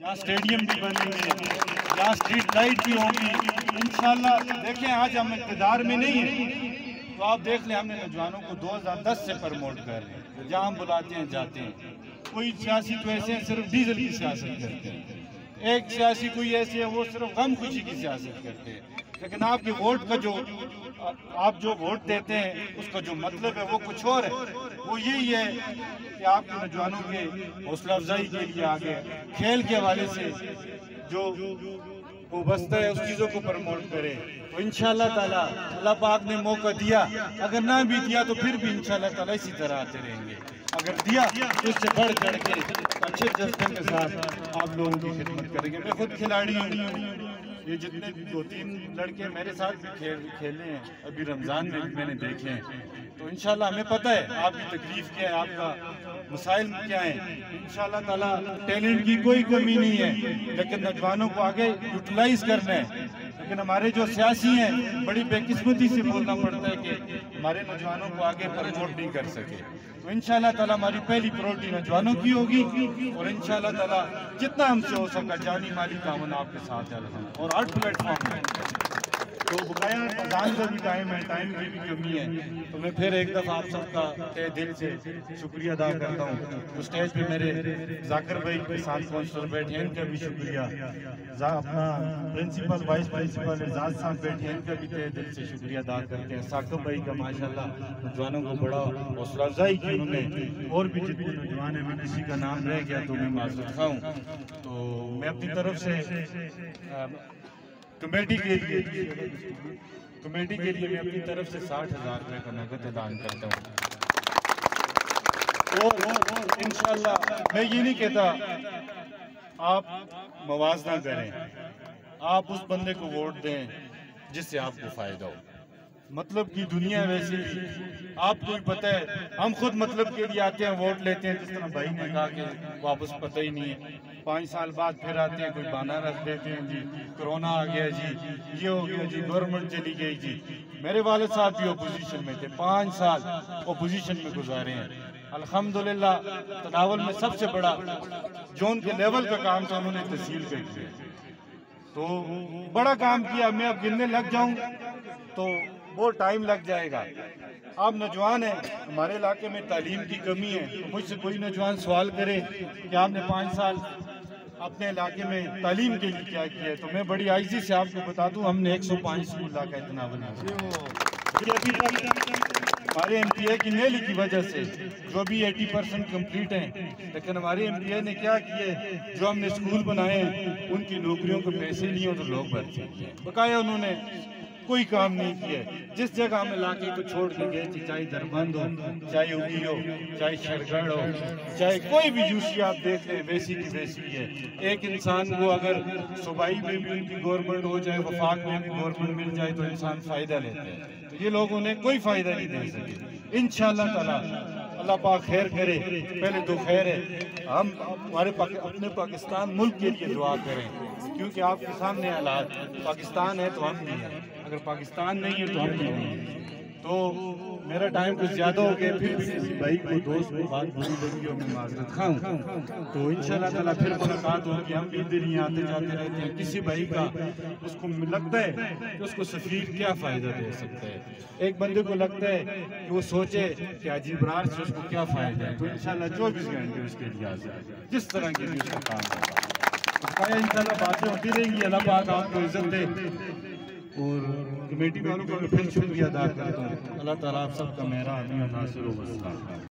یہاں اسٹیڈیم بھی بنیں گے، یہاں اسٹریٹ لائٹ بھی ہوگی انشاءاللہ۔ دیکھیں آج ہم اقتدار میں نہیں ہیں تو آپ دیکھ لیں ہم نے نوجوانوں کو 2010 سے پرموٹ کر رہے ہیں، جہاں ہم بلاتے ہیں جاتے ہیں۔ کوئی سیاسی تو ایسے ہیں صرف ڈیزل کی سیاست کرتے ہیں، ایک سیاسی کوئی ایسے ہے وہ صرف غم خوشی کی سیاست کرتے ہیں، لیکن آپ کے ووٹ کا آپ جو ووٹ دیتے ہیں اس کا جو مطلب ہے وہ کچھ اور ہے۔ وہ یہی ہے کہ آپ کے نوجوانوں کے حوصلہ افزائی کے لیے آگے کھیل کے حوالے سے جو وہ بستہ ہے اس چیزوں کو پرموٹ کرے۔ تو انشاءاللہ تعالیٰ اللہ پاک نے موقع دیا، اگر نہ بھی دیا تو پھر بھی انشاءاللہ تعالیٰ اسی طرح آتے رہیں گے۔ اگر دیا تو اس سے بڑھ چڑھ کے اچھے جذبے کے ساتھ آپ لوگوں کی خدمت کریں گے۔ میں خود کھلاڑی ہوں، یہ جتنے 2-3 لڑکے میرے ساتھ بھی کھیلے ہیں ابھی رمضان میں نے دیکھے ہیں، تو انشاءاللہ ہمیں پتہ ہے آپ کی تکلیف کیا ہے، آپ کا مسائل کیا ہیں۔ انشاءاللہ تعالیٰ ٹیلنٹ کی کوئی کمی نہیں ہے، لیکن نوجوانوں کو آگے یوٹیلائز کرنا ہے۔ لیکن ہمارے جو سیاسی ہیں بڑی بے قسمتی سے بولنا پڑتا ہے کہ ہمارے نوجوانوں کو آگے پرموٹ نہیں کر سکے۔ تو انشاءاللہ تعالیٰ ہماری پہلی پرورٹی نوجوانوں کی ہوگی، اور انشاءاللہ تعالیٰ جتنا ہم سے ہو سکا جانی مالی تعاون آپ کے ساتھ ہے اور ہر پلیٹ فارم ہے۔ تو بقایا اذان کا بھی ٹائم ہے، ٹائم کی بھی کمی ہے، تو میں پھر ایک دفعہ آپ سب کا تہ دل سے شکریہ ادا کرتا ہوں۔ تو اسٹیج پہ میرے ذاکر بھائی کے ساتھ کونسلر بیٹھے ہیں، ان کا بھی شکریہ، اپنا پرنسپل وائس پرنسپل اعزاز صاحب بیٹھے ہیں، ان کا بھی تہ دل سے شکریہ ادا کرتے ہیں۔ ثاقب بھائی کا ماشاءاللہ نوجوانوں کو بڑا حوصلہ افزائی کی انہوں نے، اور بھی جتنے نوجوان ہیں، میں کسی کا نام رہ گیا تو میں معذرت خواہ ہوں۔ تو میں اپنی طرف سے کمیٹی کے لیے میں اپنی طرف سے 60,000 روپے کا نقد اعلان کرتا ہوں۔ اور انشاءاللہ میں یہ نہیں کہتا آپ موازنہ کریں، آپ اس بندے کو ووٹ دیں جس سے آپ کو فائدہ ہو۔ مطلب کی دنیا ویسے بھی آپ کو بھی پتہ ہے، ہم خود مطلب کے لیے آتے ہیں ووٹ لیتے ہیں، جس طرح بھائی نے کہا کہ واپس پتہ ہی نہیں ہے، 5 سال بعد پھر آتے ہیں، کوئی بہانہ رکھ دیتے ہیں، جی کرونا آ گیا، جی یہ ہو گیا، جی گورنمنٹ چلی گئی۔ جی میرے والد صاحب بھی اپوزیشن میں تھے، 5 سال اپوزیشن میں گزارے ہیں۔ الحمدللہ تناول میں سب سے بڑا جو ان کے لیول کا کام تھا انہوں نے تحصیل کا کیا، تو بڑا کام کیا۔ میں اب گننے لگ جاؤں تو وہ ٹائم لگ جائے گا۔ آپ نوجوان ہیں، ہمارے علاقے میں تعلیم کی کمی ہے، تو مجھ سے کوئی نوجوان سوال کرے کہ آپ نے 5 سال اپنے علاقے میں تعلیم کے لیے کیا کیا ہے، تو میں بڑی عاجزی سے آپ کو بتا دوں ہم نے 105 اسکول لا کے تناول ہمارے ایم پی اے کی نیلی کی وجہ سے جو بھی 80% کمپلیٹ ہیں، لیکن ہمارے ایم پی اے نے کیا کیے، جو ہم نے اسکول بنائے ہیں ان کی نوکریوں کو پیسے نہیں ہو تو لوگ بھرتے ہیں، بقایا انہوں نے کوئی کام نہیں کیا۔ جس جگہ ہم علاقے کو چھوڑ کے گئے تھے، چاہے دربند ہو، چاہے اگی ہو، چاہے شرگڑھ ہو، چاہے کوئی بھی یوسی آپ دیکھ لیں، ویسی کی ویسی ہے۔ ایک انسان کو اگر صوبائی میں بھی ان کی گورنمنٹ ہو جائے، وفاق میں بھی گورنمنٹ مل جائے تو انسان فائدہ لیتا ہے، تو یہ لوگوں نے کوئی فائدہ نہیں دے سکے۔ انشاءاللہ تعالیٰ اللہ پاک خیر کرے۔ پہلے تو خیر ہے، ہم ہمارے اپنے پاکستان ملک کے لیے دعا کریں، کیونکہ آپ کے سامنے حالات، پاکستان ہے تو ہم بھی ہیں، اگر پاکستان نہیں ہے تو ہم بھی نہیں ہیں۔ تو میرا ٹائم کچھ زیادہ ہو گیا، پھر بھی کسی بھائی کو دوست کو بات بری لگی ہو میں معذرت خواہ ہوں۔ تو انشاءاللہ تعالیٰ پھر ملاقات ہوگی، ہم بھی ادھر ہی آتے جاتے رہتے ہیں۔ کسی بھائی کا اس کو لگتا ہے کہ اس کو سفیر کیا فائدہ دے سکتا ہے، ایک بندے کو لگتا ہے کہ وہ سوچے کہ حاجی ابرار سے اس کو کیا فائدہ ہے، تو انشاءاللہ 24 گھنٹے اس کے لیے حاضر ہے، جس طرح کے بھی اس کا کام ہوگا۔ انشاءاللہ باتیں ہوتی رہیں گی، اللہ پاک آپ کو عزت دے، اور کمیٹی والوں کو میں پھر شکریہ ادا کرتا ہوں۔ اللہ تعالیٰ آپ سب کا مہربان و ناصر و وسلام۔